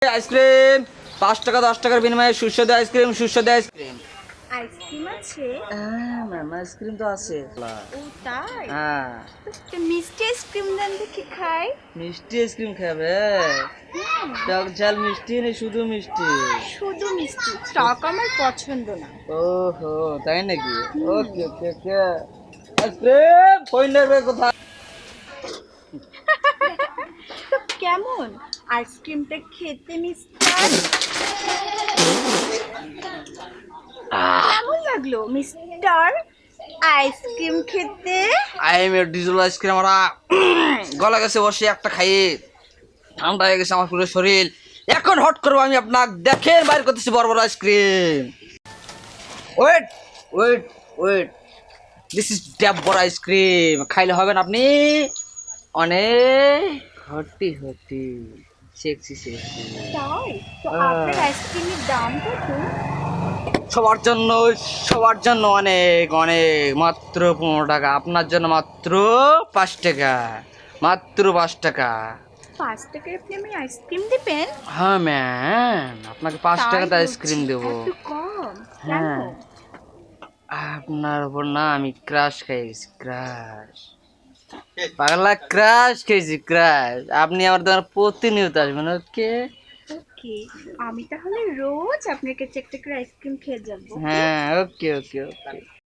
Ice cream 5 টাকা 10 টাকার বিনিময়ে সুস্বাদু আইসক্রিম আইসক্রিম আছে? ম্যাম আইসক্রিম তো আছে। ও তাই? হ্যাঁ, তো মিষ্টি আইসক্রিম দেন দেখি খাই। মিষ্টি আইসক্রিম খাবে? টক ঝাল মিষ্টি নেই, শুধু মিষ্টি। শুধু মিষ্টি, টক আমার পছন্দ না। ওহো, তাই নাকি? ওকে ওকে ওকে। আইসক্রিম কই নেবে কোথায়? তো কেমন আইসক্রিমটা খেতে মিস্টার? কেমন লাগলো মিস্টার আইসক্রিম খেতে? I M A diesel ice cream আমরা গলা গেছে বসে একটা খাইয়ে ঠান্ডা হয়ে গেছে আমার পুরো শরীর। এখন হট করবো আমি আপনাকে, দেখেন বাইর করতেছি বড় বড় ice cream. Wait wait wait, this is dab বড় আইসক্রিম। খাইলে হবেন আপনি অনেক হটি হটি সেক্সি সেক্সি। তাই তো আপনার আইসক্রিমের দাম কত? সবার জন্য, সবার জন্য অনেক অনেক, মাত্র 15 টাকা। আপনার জন্য মাত্র 5 টাকা, মাত্র 5 টাকা। 5 টাকায় আপনি আমি আইসক্রিম দিবেন? হ্যাঁ ম্যাম, আপনাকে 5 টাকাতে আইসক্রিম দেবো। এত কম কেন? হ্যাঁ, আপনার উপর না আমি ক্রাশ খাইছি, ক্রাশ পাগলা, ক্রাশ খেয়েছি, ক্রাশ। আপনি আমার দোকানে প্রতিনিয়ত আসবেন, ওকে? ওকে, আমি তাহলে রোজ আপনার কাছে একটা করে আইসক্রিম খেয়ে যাবো। হ্যাঁ, ওকে ওকে ওকে।